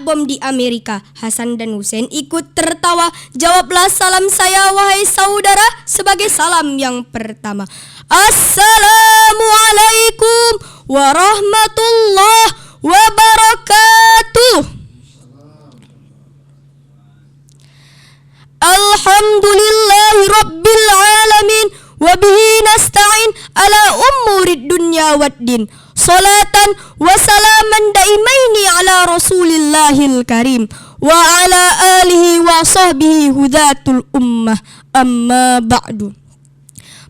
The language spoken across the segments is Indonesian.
bom di Amerika. Hasan dan Hussein ikut tertawa. Jawablah salam saya wahai saudara sebagai salam yang pertama. Assalamualaikum warahmatullahi wabarakatuh. Alhamdulillahi rabbil alamin wa bihi nasta'in ala umurid dunya waddin. Salatan wa salaman daimaini ala rasulillahil karim wa ala alihi wa sahbihi hudatul ummah, amma ba'du.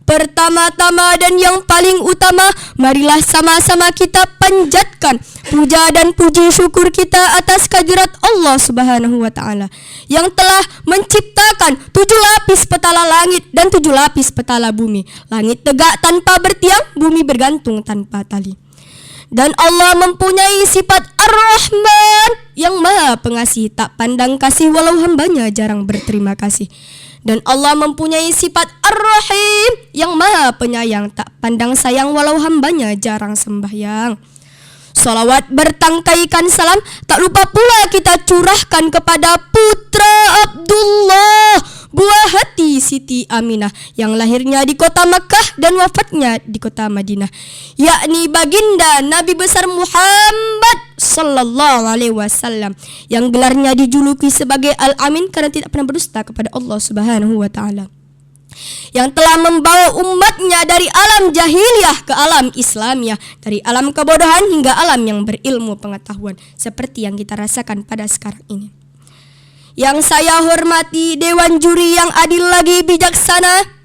Pertama-tama dan yang paling utama, marilah sama-sama kita panjatkan puja dan puji syukur kita atas kehadirat Allah Subhanahu wa ta'ala yang telah menciptakan 7 lapis petala langit dan 7 lapis petala bumi. Langit tegak tanpa bertiang, bumi bergantung tanpa tali. Dan Allah mempunyai sifat Ar-Rahman yang maha pengasih, tak pandang kasih walau hambanya jarang berterima kasih. Dan Allah mempunyai sifat Ar-Rahim yang maha penyayang, tak pandang sayang walau hambanya jarang sembahyang. Salawat bertangkaikan salam tak lupa pula kita curahkan kepada putra Abdullah, buah hati Siti Aminah yang lahirnya di kota Makkah dan wafatnya di kota Madinah, yakni baginda Nabi besar Muhammad sallallahu alaihi wasallam yang gelarnya dijuluki sebagai Al-Amin karena tidak pernah berdusta kepada Allah Subhanahu wa taala, yang telah membawa umatnya dari alam jahiliyah ke alam Islamiyah, dari alam kebodohan hingga alam yang berilmu pengetahuan seperti yang kita rasakan pada sekarang ini. Yang saya hormati dewan juri yang adil lagi bijaksana,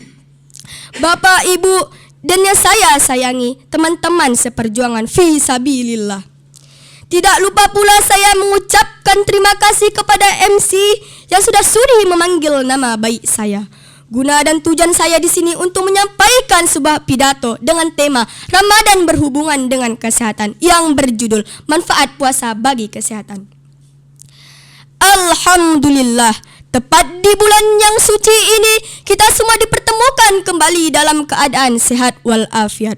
Bapak, Ibu, dan yang saya sayangi teman-teman seperjuangan fi sabilillah. Tidak lupa pula saya mengucapkan terima kasih kepada MC yang sudah sudi memanggil nama baik saya. Guna dan tujuan saya di sini untuk menyampaikan sebuah pidato dengan tema Ramadan berhubungan dengan kesehatan yang berjudul Manfaat Puasa bagi Kesehatan. Alhamdulillah, tepat di bulan yang suci ini kita semua dipertemukan kembali dalam keadaan sehat walafiat.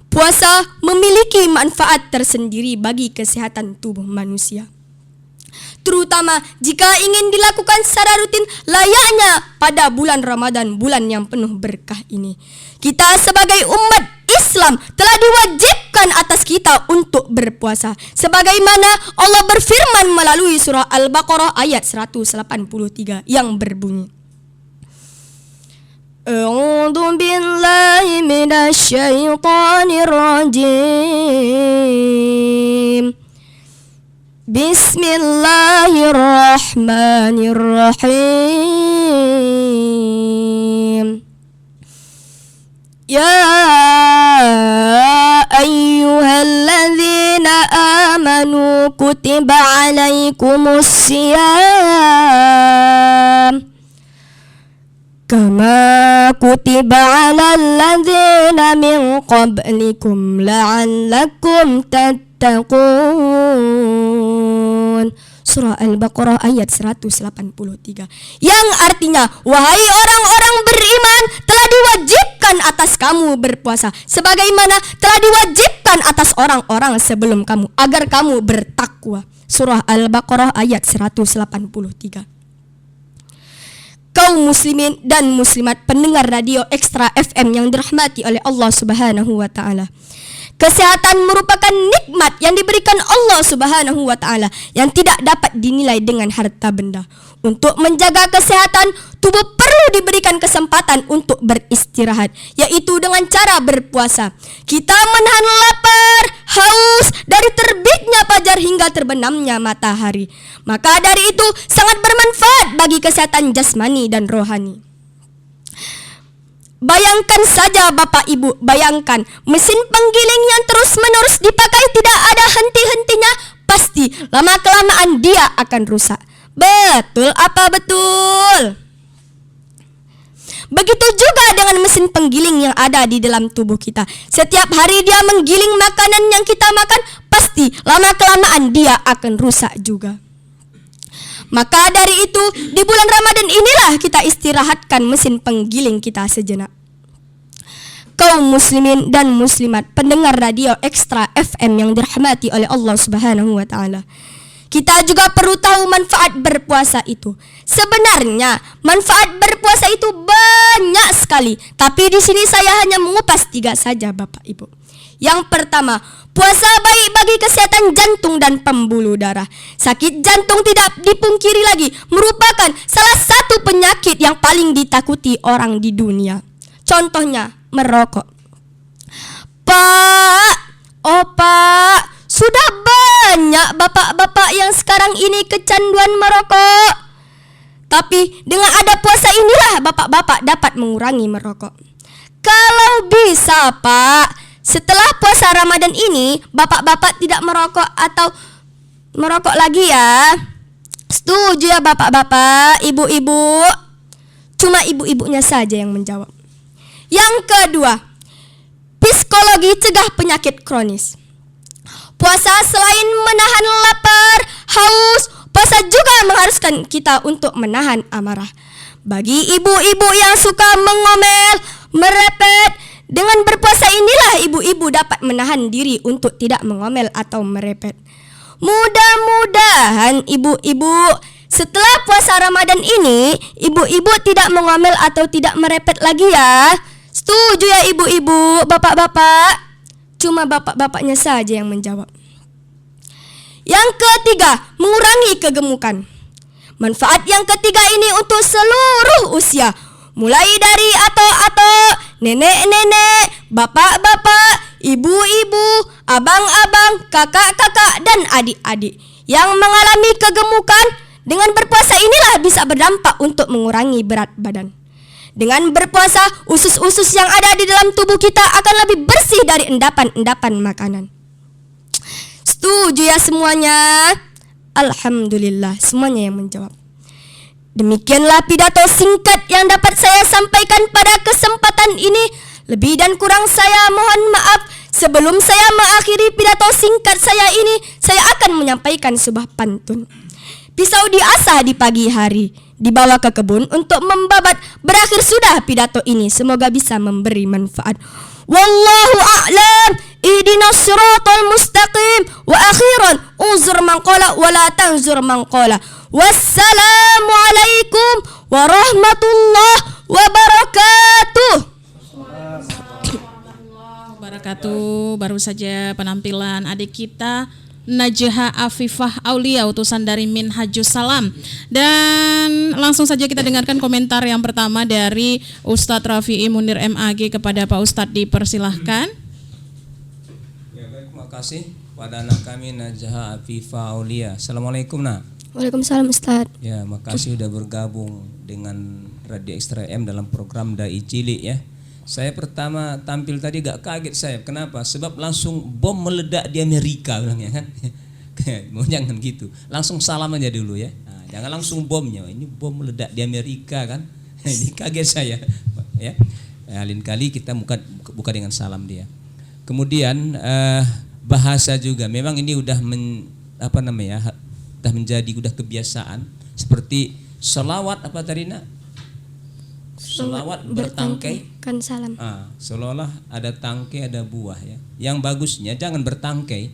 Puasa memiliki manfaat tersendiri bagi kesehatan tubuh manusia, terutama jika ingin dilakukan secara rutin layaknya pada bulan Ramadan, bulan yang penuh berkah ini. Kita sebagai umat Islam telah diwajibkan atas kita untuk berpuasa, sebagaimana Allah berfirman melalui surah Al-Baqarah ayat 183 yang berbunyi, A'udzu billahi minasy syaithanir rajim. Bismillahirrahmanirrahim. Ya ayyuhalladzina amanu kutiba alaikumusiyam kama kutiba alal ladzina min qablikum la'allakum tattaqun. Surah Al-Baqarah ayat 183, yang artinya, wahai orang-orang beriman, telah diwajibkan atas kamu berpuasa sebagaimana telah diwajibkan atas orang-orang sebelum kamu agar kamu bertakwa. Surah Al-Baqarah ayat 183. Kaum muslimin dan muslimat pendengar radio Ekstra FM yang dirahmati oleh Allah Subhanahu wa taala. Kesehatan merupakan nikmat yang diberikan Allah Subhanahu wa taala yang tidak dapat dinilai dengan harta benda. Untuk menjaga kesehatan, tubuh perlu diberikan kesempatan untuk beristirahat, yaitu dengan cara berpuasa. Kita menahan lapar, haus dari terbitnya fajar hingga terbenamnya matahari. Maka dari itu sangat bermanfaat bagi kesehatan jasmani dan rohani. Bayangkan saja Bapak Ibu, bayangkan mesin penggiling yang terus-menerus dipakai tidak ada henti-hentinya, pasti lama-kelamaan dia akan rusak. Betul apa betul? Begitu juga dengan mesin penggiling yang ada di dalam tubuh kita. Setiap hari dia menggiling makanan yang kita makan, pasti lama-kelamaan dia akan rusak juga. Maka dari itu, di bulan Ramadan inilah kita istirahatkan mesin penggiling kita sejenak. Kaum muslimin dan muslimat pendengar radio Ekstra FM yang dirahmati oleh Allah Subhanahu wa taala. Kita juga perlu tahu manfaat berpuasa itu. Sebenarnya manfaat berpuasa itu banyak sekali, tapi di sini saya hanya mengupas 3 saja, Bapak Ibu. Yang pertama, puasa baik bagi kesehatan jantung dan pembuluh darah. Sakit jantung tidak dipungkiri lagi merupakan salah satu penyakit yang paling ditakuti orang di dunia. Contohnya merokok. Pak, oh Pak, sudah banyak bapak-bapak yang sekarang ini kecanduan merokok. Tapi dengan ada puasa inilah bapak-bapak dapat mengurangi merokok. Kalau bisa Pak, setelah puasa Ramadan ini bapak-bapak tidak merokok atau merokok lagi ya. Setuju ya bapak-bapak, ibu-ibu? Cuma ibu-ibunya saja yang menjawab. Yang kedua, psikologi cegah penyakit kronis. Puasa selain menahan lapar, haus, puasa juga mengharuskan kita untuk menahan amarah. Bagi ibu-ibu yang suka mengomel, merepet, dengan berpuasa inilah ibu-ibu dapat menahan diri untuk tidak mengomel atau merepet. Mudah-mudahan ibu-ibu setelah puasa Ramadan ini, ibu-ibu tidak mengomel atau tidak merepet lagi ya. Setuju ya ibu-ibu, bapak-bapak? Cuma bapak-bapaknya saja yang menjawab. Yang ketiga, mengurangi kegemukan. Manfaat yang ketiga ini untuk seluruh usia, mulai dari ato-ato, nenek-nenek, bapak-bapak, ibu-ibu, abang-abang, kakak-kakak, dan adik-adik yang mengalami kegemukan. Dengan berpuasa inilah bisa berdampak untuk mengurangi berat badan. Dengan berpuasa, usus-usus yang ada di dalam tubuh kita akan lebih bersih dari endapan-endapan makanan. Setuju ya semuanya? Alhamdulillah, semuanya yang menjawab. Demikianlah pidato singkat yang dapat saya sampaikan pada kesempatan ini. Lebih dan kurang saya mohon maaf. Sebelum saya mengakhiri pidato singkat saya ini, saya akan menyampaikan sebuah pantun. Pisau diasah di pagi hari, dibawa ke kebun untuk membabat. Berakhir sudah pidato ini, semoga bisa memberi manfaat. Wallahu a'lam, ihdinas siratal mustaqim. Wa akhiran uzur man qala wa la tanzur man qala. Wassalamu alaikum warahmatullahi wabarakatuh. Wabarakatuh. Baru saja penampilan adik kita Najha Afifah Aulia, utusan dari Minhajus Salam. Dan langsung saja kita dengarkan komentar yang pertama dari Ustadz Rafi'i Munir MAG kepada Pak Ustadz, dipersilahkan. Ya baik, terima kasih pada anak kami Najha Afifah Aulia. Assalamualaikum nak. Waalaikumsalam Ustadz. Ya, makasih sudah bergabung dengan Radio Extra M dalam program Dai Cilik ya. Saya pertama tampil tadi gak kaget saya. Kenapa? Sebab langsung bom meledak di Amerika bilangnya kan. Mau jangan gitu. Langsung salam aja dulu ya. Nah, jangan langsung bomnya. Ini bom meledak di Amerika kan. Ini kaget saya. Ya. Lain kali kita buka dengan salam dia. Kemudian bahasa juga. Memang ini udah udah menjadi kebiasaan. Seperti selawat apa tadi nak? Selawat bertangkai kan salam. Seolah-olah ada tangkai ada buah ya. Yang bagusnya jangan bertangkai.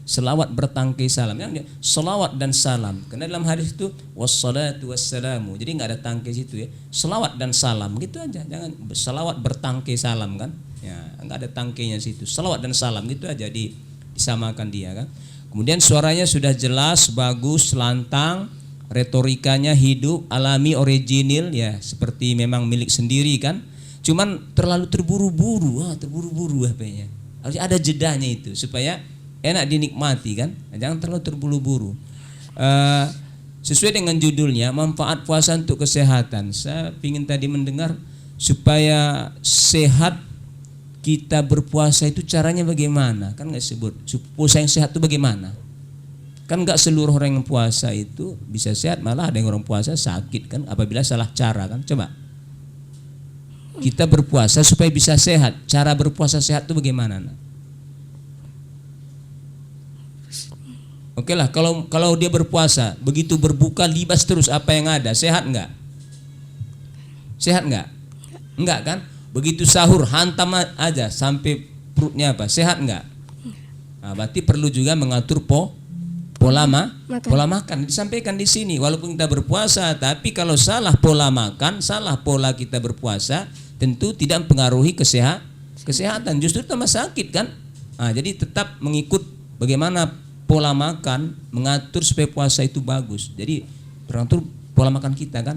Selawat bertangkai salam. Yang selawat dan salam. Karena dalam hadis itu wassalatu wassalamu. Jadi enggak ada tangkai situ ya. Selawat dan salam gitu aja. Jangan selawat bertangkai salam kan. Ya, enggak ada tangkainya situ. Selawat dan salam gitu aja disamakan dia kan. Kemudian suaranya sudah jelas, bagus, lantang. Retorikanya hidup, alami, original ya, seperti memang milik sendiri kan. Cuman terlalu terburu-buru apa-nya. Harus ada jedanya itu supaya enak dinikmati kan. Jangan terlalu terburu-buru. Sesuai dengan judulnya, manfaat puasa untuk kesehatan. Saya ingin tadi mendengar supaya sehat kita berpuasa itu caranya bagaimana? Kan nggak sebut puasa yang sehat itu bagaimana? Kan enggak seluruh orang yang puasa itu bisa sehat, malah ada yang orang puasa sakit kan apabila salah cara kan. Coba kita berpuasa supaya bisa sehat. Cara berpuasa sehat itu bagaimana? Oke lah, kalau dia berpuasa begitu berbuka libas terus apa yang ada, sehat enggak? Sehat enggak? Enggak kan? Begitu sahur hantam aja sampai perutnya apa? Sehat enggak? Nah, berarti perlu juga mengatur pola makan disampaikan di sini. Walaupun kita berpuasa, tapi kalau salah pola makan, salah pola kita berpuasa, tentu tidak mempengaruhi kesehatan, justru tambah sakit kan. Jadi tetap mengikut bagaimana pola makan, mengatur supaya puasa itu bagus. Jadi teratur pola makan kita kan.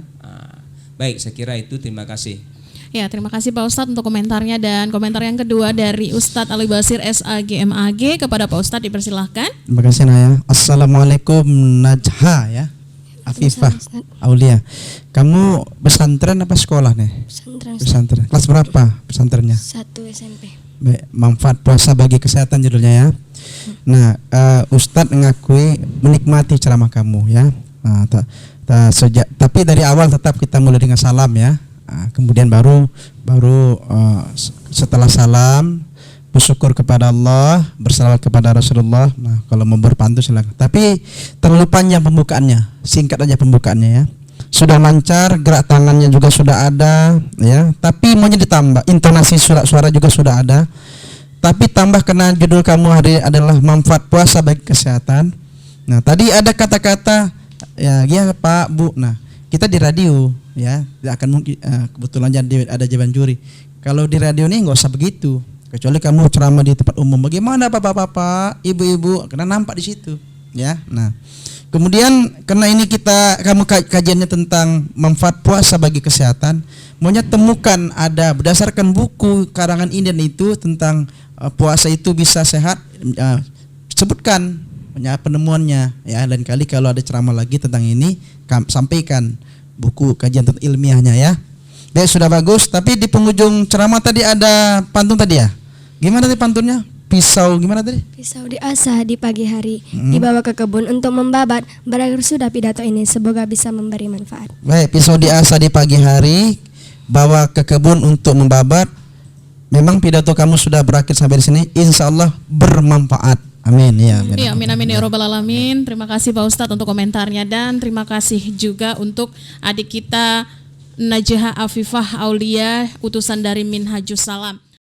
Baik, saya kira itu. Terima kasih. Ya, terima kasih Pak Ustadz untuk komentarnya, dan komentar yang kedua dari Ustadz Ali Basir SAG MAG kepada Pak Ustadz, dipersilahkan. Terima kasih Naya. Assalamualaikum Najha ya. Afifah Aulia. Kamu pesantren apa sekolah nih? Pesantren. Kelas berapa pesantrennya? 1 SMP. Baik, manfaat puasa bagi kesehatan judulnya ya. Nah, Ustadz mengakui menikmati ceramah kamu ya. Tapi dari awal tetap kita mulai dengan salam ya. Kemudian baru setelah salam bersyukur kepada Allah, bersalawat kepada Rasulullah. Nah, kalau mau berpantun silakan. Tapi terlalu panjang pembukaannya, singkat aja pembukaannya ya. Sudah lancar, gerak tangannya juga sudah ada ya. Tapi maunya ditambah, intonasi suara juga sudah ada. Tapi tambah karena judul kamu hari adalah manfaat puasa bagi kesehatan. Nah, tadi ada kata-kata ya Pak, Bu. Nah, kita di radio ya, tidak akan mungkin kebetulan jadi ada jawaban juri. Kalau di radio ini nggak usah begitu, kecuali kamu ceramah di tempat umum. Bagaimana bapak-bapak, ibu-ibu, karena nampak di situ ya. Nah, kemudian karena ini kamu kajiannya tentang manfaat puasa bagi kesehatan, maunya temukan ada berdasarkan buku karangan Indian itu tentang puasa itu bisa sehat, sebutkan penemuannya ya. Lain kali kalau ada ceramah lagi tentang ini, sampaikan buku kajian ilmiahnya ya. Baik, sudah bagus. Tapi di penghujung ceramah tadi ada pantun tadi ya. Gimana tadi pantunnya? Pisau gimana tadi? Pisau diasah di pagi hari, dibawa ke kebun untuk membabat. Berakhir sudah pidato ini, semoga bisa memberi manfaat. Baik, pisau diasah di pagi hari, bawa ke kebun untuk membabat. Memang pidato kamu sudah berakhir sampai di sini. Insya Allah bermanfaat. Amin ya. Iya, amin amin ya robbal alamin. Terima kasih Pak Ustadz untuk komentarnya, dan terima kasih juga untuk adik kita Najha Afifah Aulia, utusan dari Minhajus Salam.